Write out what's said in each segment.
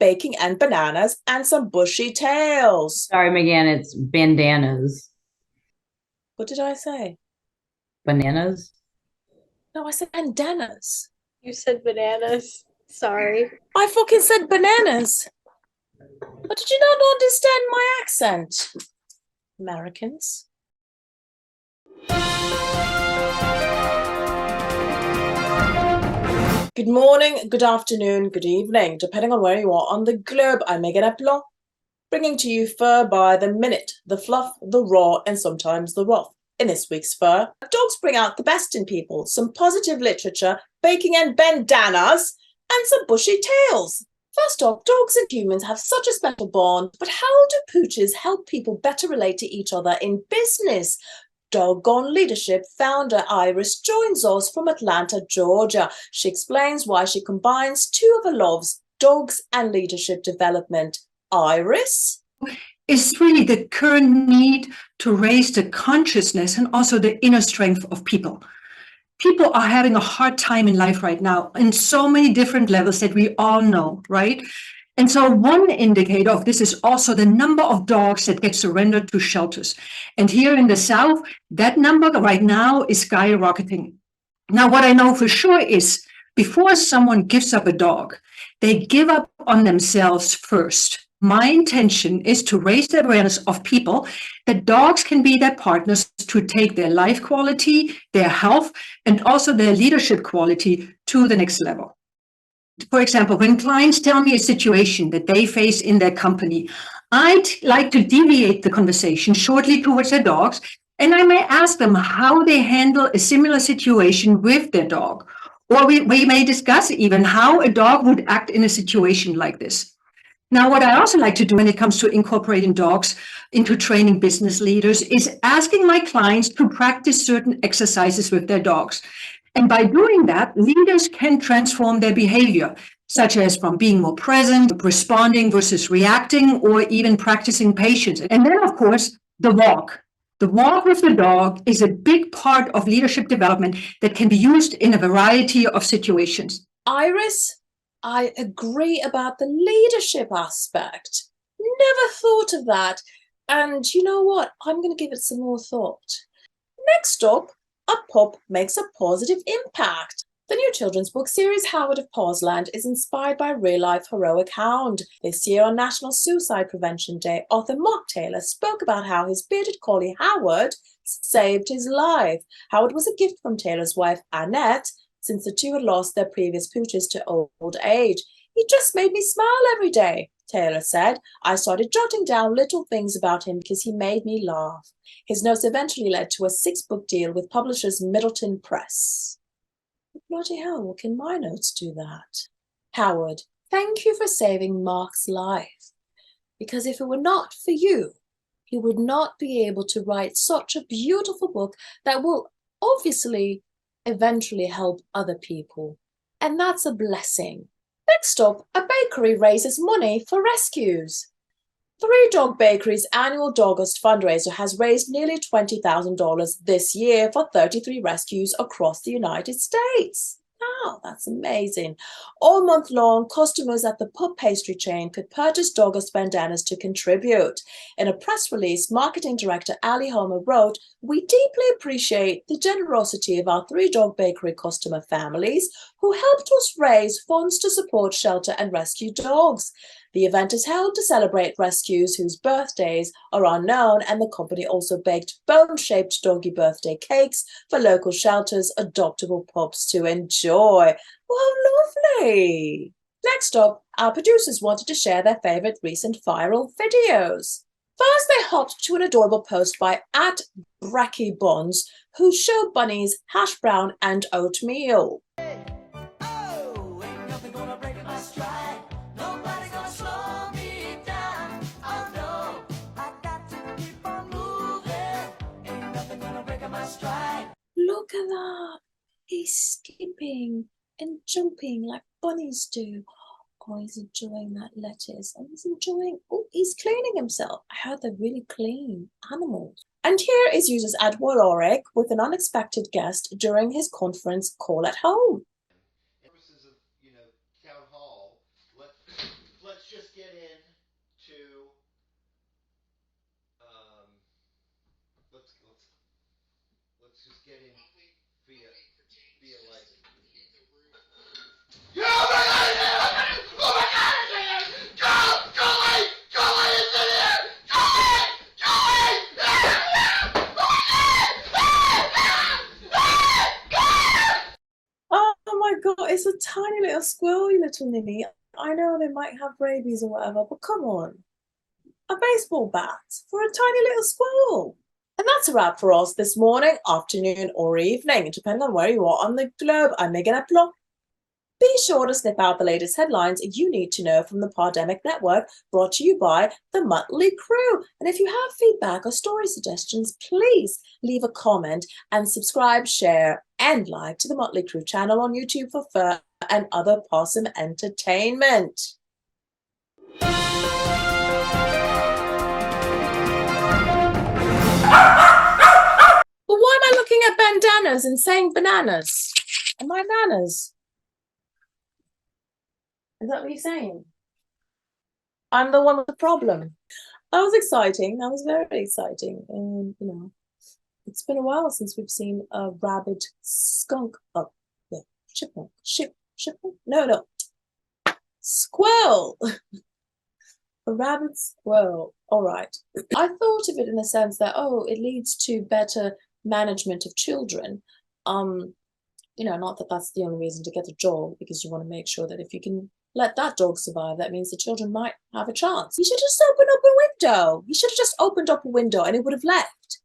baking and bananas, and some bushy tails. Sorry, Meganne, it's bandanas. What did I say? Bananas? No, I said bandanas. You said bananas. Sorry. I fucking said bananas. But did you not understand my accent? Americans. Good morning, good afternoon, good evening, depending on where you are on the globe. I'm Meganne Aplomb, bringing to you fur by the minute, the fluff, the raw, and sometimes the rough. In this week's fur, dogs bring out the best in people, some positive literature, baking and bandanas, and some bushy tails. First off, dogs and humans have such a special bond, but how do pooches help people better relate to each other in business? Doggone Leadership founder Iris joins us from Atlanta, Georgia. She explains why she combines two of her loves, dogs and leadership development. Iris? Is really the current need to raise the consciousness and also the inner strength of people. People are having a hard time in life right now in so many different levels that we all know, right? And so one indicator of this is also the number of dogs that get surrendered to shelters. And here in the South, that number right now is skyrocketing. Now, what I know for sure is before someone gives up a dog, they give up on themselves first. My intention is to raise the awareness of people that dogs can be their partners to take their life quality, their health, and also their leadership quality to the next level. For example, when clients tell me a situation that they face in their company, I'd like to deviate the conversation shortly towards their dogs, and I may ask them how they handle a similar situation with their dog. Or we may discuss even how a dog would act in a situation like this. Now, what I also like to do when it comes to incorporating dogs into training business leaders is asking my clients to practice certain exercises with their dogs. And by doing that, leaders can transform their behavior, such as from being more present, responding versus reacting, or even practicing patience. And then, of course, the walk. The walk with the dog is a big part of leadership development that can be used in a variety of situations. Iris, I agree about the leadership aspect. Never thought of that. And you know what? I'm going to give it some more thought. Next up, a pup makes a positive impact. The new children's book series Howard of Pawsland is inspired by real-life heroic Hound. This year on National Suicide Prevention Day, author Mark Taylor spoke about how his bearded collie Howard saved his life. Howard was a gift from Taylor's wife Annette, since the two had lost their previous pooches to old age. He just made me smile every day, Taylor said. I started jotting down little things about him because he made me laugh. His notes eventually led to a 6-book deal with publishers Middleton Press. Bloody hell, what can my notes do that? Howard, thank you for saving Mark's life. Because if it were not for you, he would not be able to write such a beautiful book that will obviously eventually help other people. And that's a blessing. Next up, a bakery raises money for rescues. Three Dog Bakery's annual Dogust fundraiser has raised nearly $20,000 this year for 33 rescues across the United States. Wow, that's amazing. All month long, customers at the pub pastry chain could purchase Dogust bandanas to contribute. In a press release, marketing director Ali Homer wrote, "We deeply appreciate the generosity of our Three Dog Bakery customer families who helped us raise funds to support shelter and rescue dogs. The event is held to celebrate rescues whose birthdays are unknown, and the company also baked bone-shaped doggy birthday cakes for local shelters, adoptable pups to enjoy." Well, lovely. Next up, our producers wanted to share their favorite recent viral videos. First, they hopped to an adorable post by @BrackyBuns, who showed bunnies hash brown and oatmeal. Look at that. He's skipping and jumping like bunnies do. Oh, he's enjoying that lettuce. And he's cleaning himself. I heard they're really clean animals. And here is users at Alek with an unexpected guest during his conference Call at Home. Purposes of, town hall, let's just get into let's just get in via like. Oh my god! Oh my god! Go is in here! Oh my god, it's a tiny little squirrel, you little ninny. I know they might have rabies or whatever, but come on. A baseball bat for a tiny little squirrel. And that's a wrap for us this morning, afternoon, or evening, depending on where you are on the globe. I'm Meganne Aplomb. Be sure to snip out the latest headlines you need to know from the Pandemic Network, brought to you by the Muttly crew. And if you have feedback or story suggestions, please leave a comment and subscribe, share, and like to the Muttly crew channel on YouTube for fur and other possum entertainment. But why am I looking at bandanas and saying bananas? Am I nanas? Is that what you're saying? I'm the one with the problem. That was exciting. That was very exciting. And, you know, it's been a while since we've seen a rabid skunk. Oh, yeah, chipmunk. Chipmunk? No. Squirrel. A rabid squirrel. All right. I thought of it in the sense that, oh, it leads to better management of children. You know, not that that's the only reason to get a dog, because you want to make sure that if you can let that dog survive, that means the children might have a chance. You should just open up a window. You should have just opened up a window and it would have left.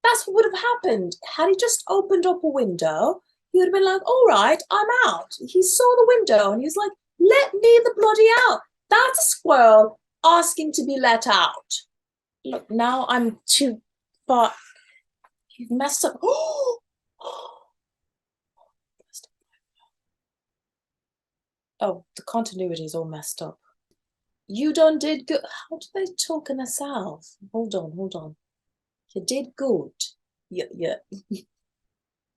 That's what would have happened. Had he just opened up a window, he would have been like, all right, I'm out. He saw the window and he was like, let me the bloody out. That's a squirrel asking to be let out. Look, now I'm too far. You've messed up. Oh, the continuity is all messed up. You done did good. How do they talk in the South? Hold on. You did good. Yeah.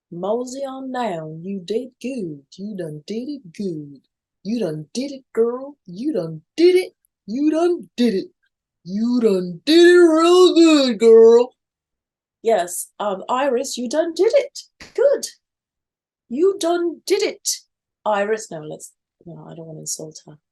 Mosey on down. You did good. You done did it good. You done did it, girl. You done did it. You done did it. You done did it real good, girl. Yes, Iris, you done did it. Good. You done did it. Iris, no, I don't want to insult her.